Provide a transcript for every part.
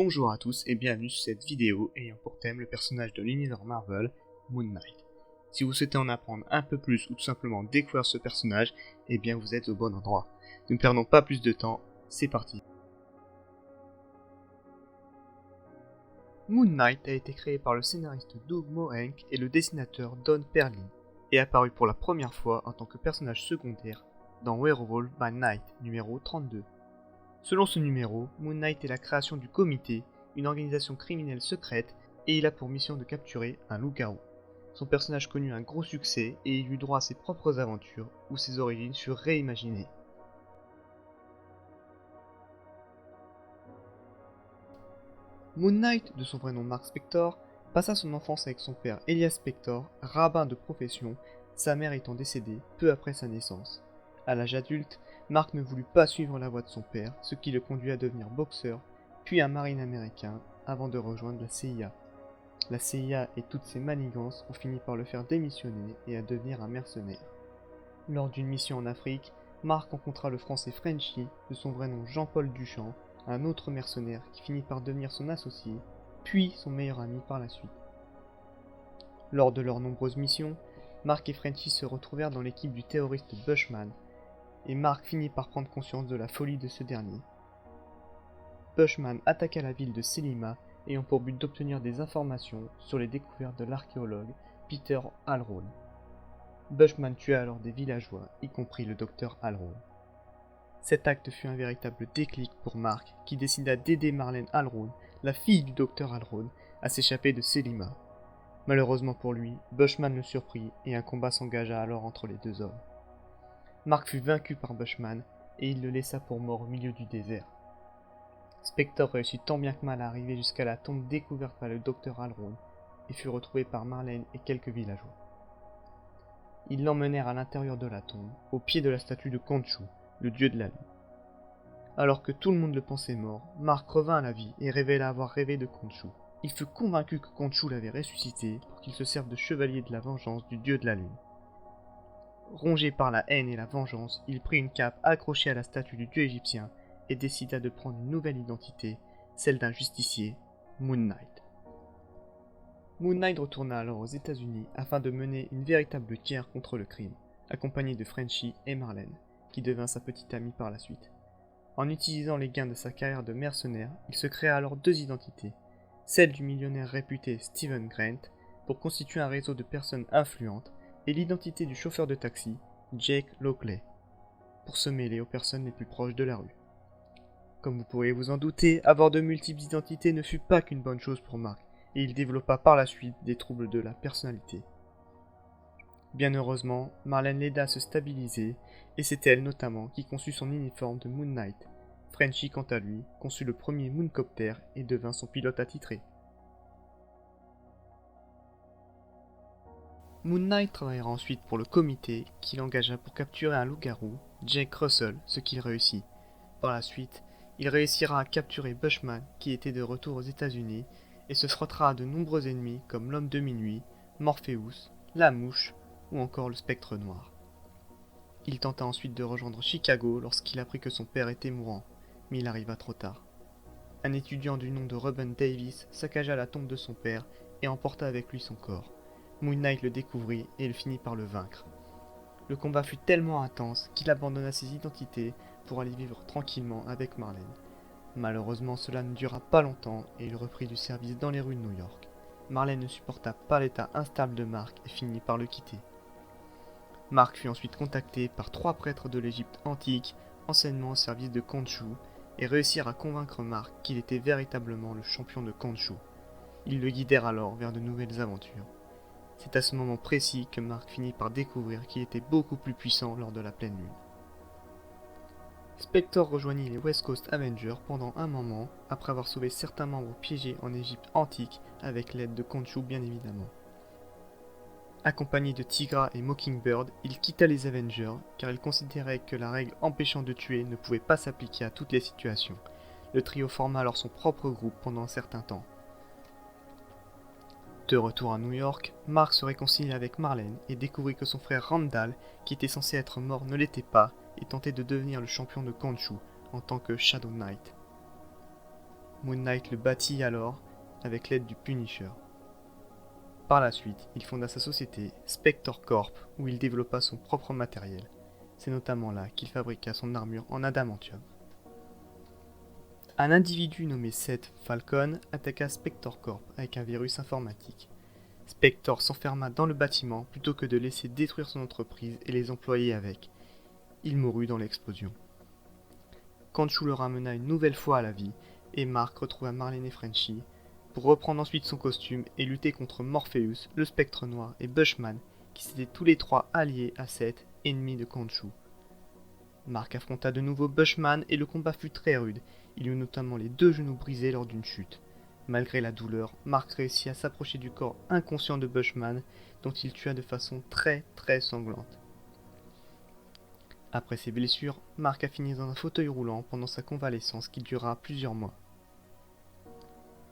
Bonjour à tous et bienvenue sur cette vidéo ayant pour thème le personnage de l'univers Marvel, Moon Knight. Si vous souhaitez en apprendre un peu plus ou tout simplement découvrir ce personnage, eh bien vous êtes au bon endroit. Ne perdons pas plus de temps, c'est parti. Moon Knight a été créé par le scénariste Doug Moench et le dessinateur Don Perlin, et apparu pour la première fois en tant que personnage secondaire dans Werewolf by Night numéro 32. Selon ce numéro, Moon Knight est la création du Comité, une organisation criminelle secrète, et il a pour mission de capturer un loup-garou. Son personnage connut un gros succès et il eut droit à ses propres aventures, où ses origines furent réimaginées. Moon Knight, de son vrai nom Mark Spector, passa son enfance avec son père Elias Spector, rabbin de profession, sa mère étant décédée peu après sa naissance. À l'âge adulte, Mark ne voulut pas suivre la voie de son père, ce qui le conduit à devenir boxeur, puis un marine américain, avant de rejoindre la CIA. La CIA et toutes ses manigances ont fini par le faire démissionner et à devenir un mercenaire. Lors d'une mission en Afrique, Mark rencontra le français Frenchy, de son vrai nom Jean-Paul Duchamp, un autre mercenaire qui finit par devenir son associé, puis son meilleur ami par la suite. Lors de leurs nombreuses missions, Mark et Frenchy se retrouvèrent dans l'équipe du terroriste Bushman, et Mark finit par prendre conscience de la folie de ce dernier. Bushman attaqua la ville de Selima, ayant pour but d'obtenir des informations sur les découvertes de l'archéologue Peter Alrone. Bushman tua alors des villageois, y compris le docteur Alrone. Cet acte fut un véritable déclic pour Mark, qui décida d'aider Marlène Alrone, la fille du docteur Alrone, à s'échapper de Selima. Malheureusement pour lui, Bushman le surprit et un combat s'engagea alors entre les deux hommes. Mark fut vaincu par Bushman et il le laissa pour mort au milieu du désert. Spector réussit tant bien que mal à arriver jusqu'à la tombe découverte par le docteur Alrone et fut retrouvé par Marlène et quelques villageois. Ils l'emmenèrent à l'intérieur de la tombe, au pied de la statue de Khonshu, le dieu de la lune. Alors que tout le monde le pensait mort, Mark revint à la vie et révéla avoir rêvé de Khonshu. Il fut convaincu que Khonshu l'avait ressuscité pour qu'il se serve de chevalier de la vengeance du dieu de la lune. Rongé par la haine et la vengeance, il prit une cape accrochée à la statue du dieu égyptien et décida de prendre une nouvelle identité, celle d'un justicier, Moon Knight. Moon Knight retourna alors aux États-Unis afin de mener une véritable guerre contre le crime, accompagné de Frenchy et Marlène, qui devint sa petite amie par la suite. En utilisant les gains de sa carrière de mercenaire, il se créa alors deux identités, celle du millionnaire réputé Steven Grant, pour constituer un réseau de personnes influentes, et l'identité du chauffeur de taxi, Jake Lockley, pour se mêler aux personnes les plus proches de la rue. Comme vous pourriez vous en douter, avoir de multiples identités ne fut pas qu'une bonne chose pour Mark, et il développa par la suite des troubles de la personnalité. Bien heureusement, Marlène l'aida à se stabiliser, et c'est elle notamment qui conçut son uniforme de Moon Knight. Frenchy, quant à lui, conçut le premier Mooncopter et devint son pilote attitré. Moon Knight travaillera ensuite pour le comité qui l'engagea pour capturer un loup-garou, Jake Russell, ce qu'il réussit. Par la suite, il réussira à capturer Bushman qui était de retour aux États-Unis et se frottera à de nombreux ennemis comme l'homme de minuit, Morpheus, la mouche ou encore le spectre noir. Il tenta ensuite de rejoindre Chicago lorsqu'il apprit que son père était mourant, mais il arriva trop tard. Un étudiant du nom de Reuben Davis saccagea la tombe de son père et emporta avec lui son corps. Moon Knight le découvrit et il finit par le vaincre. Le combat fut tellement intense qu'il abandonna ses identités pour aller vivre tranquillement avec Marlène. Malheureusement, cela ne dura pas longtemps et il reprit du service dans les rues de New York. Marlène ne supporta pas l'état instable de Mark et finit par le quitter. Mark fut ensuite contacté par 3 prêtres de l'Égypte antique, anciennement au service de Khonshu, et réussirent à convaincre Mark qu'il était véritablement le champion de Khonshu. Ils le guidèrent alors vers de nouvelles aventures. C'est à ce moment précis que Mark finit par découvrir qu'il était beaucoup plus puissant lors de la pleine lune. Spector rejoignit les West Coast Avengers pendant un moment, après avoir sauvé certains membres piégés en Égypte antique avec l'aide de Khonshu bien évidemment. Accompagné de Tigra et Mockingbird, il quitta les Avengers car il considérait que la règle empêchant de tuer ne pouvait pas s'appliquer à toutes les situations. Le trio forma alors son propre groupe pendant un certain temps. De retour à New York, Mark se réconcilie avec Marlène et découvrit que son frère Randall, qui était censé être mort, ne l'était pas et tentait de devenir le champion de Khonshu en tant que Shadow Knight. Moon Knight le bâtit alors avec l'aide du Punisher. Par la suite, il fonda sa société Spector Corp où il développa son propre matériel. C'est notamment là qu'il fabriqua son armure en adamantium. Un individu nommé Seth Falcon attaqua Spector Corp avec un virus informatique. Spector s'enferma dans le bâtiment plutôt que de laisser détruire son entreprise et les employés avec. Il mourut dans l'explosion. Khonshu le ramena une nouvelle fois à la vie et Mark retrouva Marlene et Frenchie pour reprendre ensuite son costume et lutter contre Morpheus, le Spectre Noir et Bushman qui s'étaient tous les trois alliés à Seth, ennemi de Khonshu. Mark affronta de nouveau Bushman et le combat fut très rude, il eut notamment les deux genoux brisés lors d'une chute. Malgré la douleur, Mark réussit à s'approcher du corps inconscient de Bushman dont il tua de façon très sanglante. Après ses blessures, Mark a fini dans un fauteuil roulant pendant sa convalescence qui dura plusieurs mois.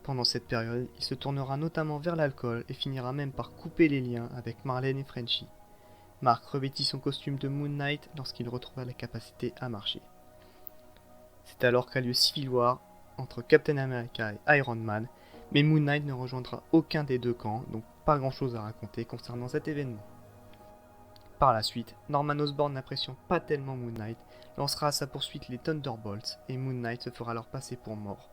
Pendant cette période, il se tournera notamment vers l'alcool et finira même par couper les liens avec Marlene et Frenchie. Mark revêtit son costume de Moon Knight lorsqu'il retrouva la capacité à marcher. C'est alors qu'a lieu Civil War entre Captain America et Iron Man, mais Moon Knight ne rejoindra aucun des deux camps, donc pas grand chose à raconter concernant cet événement. Par la suite, Norman Osborn n'appréciant pas tellement Moon Knight, lancera à sa poursuite les Thunderbolts et Moon Knight se fera alors passer pour mort.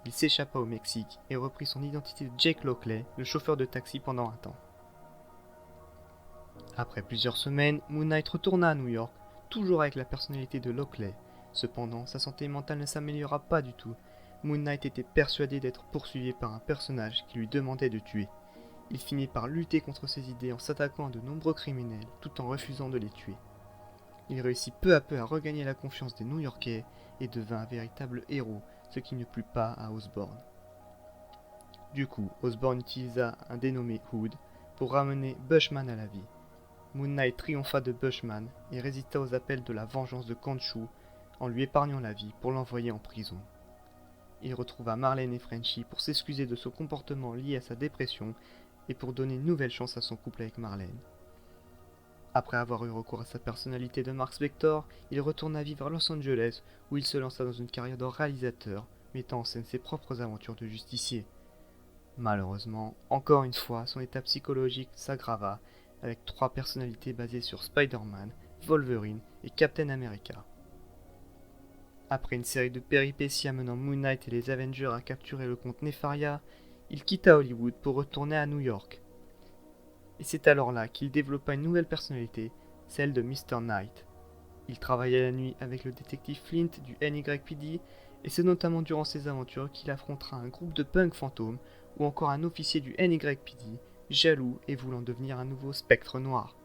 Il s'échappa au Mexique et reprit son identité de Jake Lockley, le chauffeur de taxi pendant un temps. Après plusieurs semaines, Moon Knight retourna à New York, toujours avec la personnalité de Lockley. Cependant, sa santé mentale ne s'améliora pas du tout. Moon Knight était persuadé d'être poursuivi par un personnage qui lui demandait de tuer. Il finit par lutter contre ses idées en s'attaquant à de nombreux criminels, tout en refusant de les tuer. Il réussit peu à peu à regagner la confiance des New-Yorkais et devint un véritable héros, ce qui ne plut pas à Osborn. Du coup, Osborn utilisa un dénommé Hood pour ramener Bushman à la vie. Moon Knight triompha de Bushman et résista aux appels de la vengeance de Khonshu en lui épargnant la vie pour l'envoyer en prison. Il retrouva Marlene et Frenchie pour s'excuser de son comportement lié à sa dépression et pour donner une nouvelle chance à son couple avec Marlene. Après avoir eu recours à sa personnalité de Mark Spector, il retourna vivre à Los Angeles où il se lança dans une carrière de réalisateur, mettant en scène ses propres aventures de justicier. Malheureusement, encore une fois, son état psychologique s'aggrava avec 3 personnalités basées sur Spider-Man, Wolverine et Captain America. Après une série de péripéties amenant Moon Knight et les Avengers à capturer le comte Nefaria, il quitta Hollywood pour retourner à New York. Et c'est alors là qu'il développa une nouvelle personnalité, celle de Mr. Knight. Il travaillait la nuit avec le détective Flint du NYPD, et c'est notamment durant ses aventures qu'il affrontera un groupe de punks fantômes ou encore un officier du NYPD, jaloux et voulant devenir un nouveau spectre noir.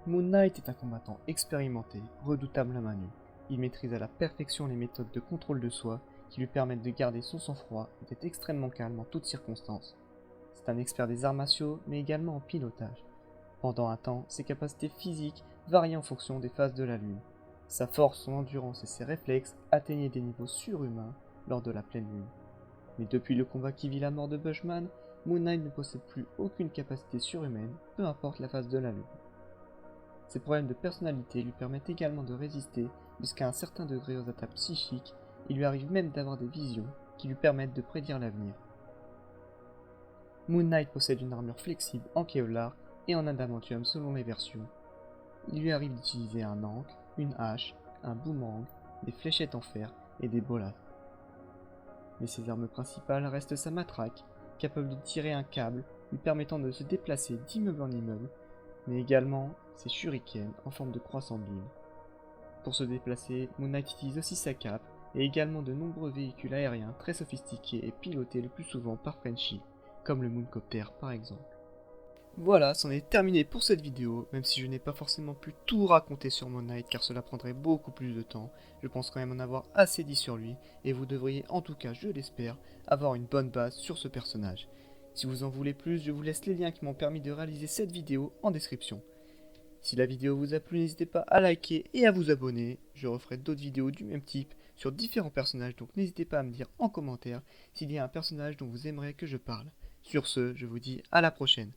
Moon Knight est un combattant expérimenté, redoutable à main nue. Il maîtrise à la perfection les méthodes de contrôle de soi qui lui permettent de garder son sang-froid et d'être extrêmement calme en toutes circonstances. C'est un expert des arts martiaux, mais également en pilotage. Pendant un temps, ses capacités physiques variaient en fonction des phases de la lune. Sa force, son endurance et ses réflexes atteignaient des niveaux surhumains lors de la pleine lune. Mais depuis le combat qui vit la mort de Bushman, Moon Knight ne possède plus aucune capacité surhumaine, peu importe la phase de la lune. Ses problèmes de personnalité lui permettent également de résister jusqu'à un certain degré aux attaques psychiques. Il lui arrive même d'avoir des visions qui lui permettent de prédire l'avenir. Moon Knight possède une armure flexible en Kevlar et en adamantium selon les versions. Il lui arrive d'utiliser un ankh, une hache, un boomerang, des fléchettes en fer et des bolas. Mais ses armes principales restent sa matraque, capable de tirer un câble lui permettant de se déplacer d'immeuble en immeuble, mais également ses shurikens en forme de croissant de lune. Pour se déplacer, Moon Knight utilise aussi sa cape et également de nombreux véhicules aériens très sophistiqués et pilotés le plus souvent par Frenchie, comme le Mooncopter par exemple. Voilà, c'en est terminé pour cette vidéo, même si je n'ai pas forcément pu tout raconter sur Moon Knight car cela prendrait beaucoup plus de temps. Je pense quand même en avoir assez dit sur lui, et vous devriez en tout cas, je l'espère, avoir une bonne base sur ce personnage. Si vous en voulez plus, je vous laisse les liens qui m'ont permis de réaliser cette vidéo en description. Si la vidéo vous a plu, n'hésitez pas à liker et à vous abonner. Je referai d'autres vidéos du même type sur différents personnages, donc n'hésitez pas à me dire en commentaire s'il y a un personnage dont vous aimeriez que je parle. Sur ce, je vous dis à la prochaine.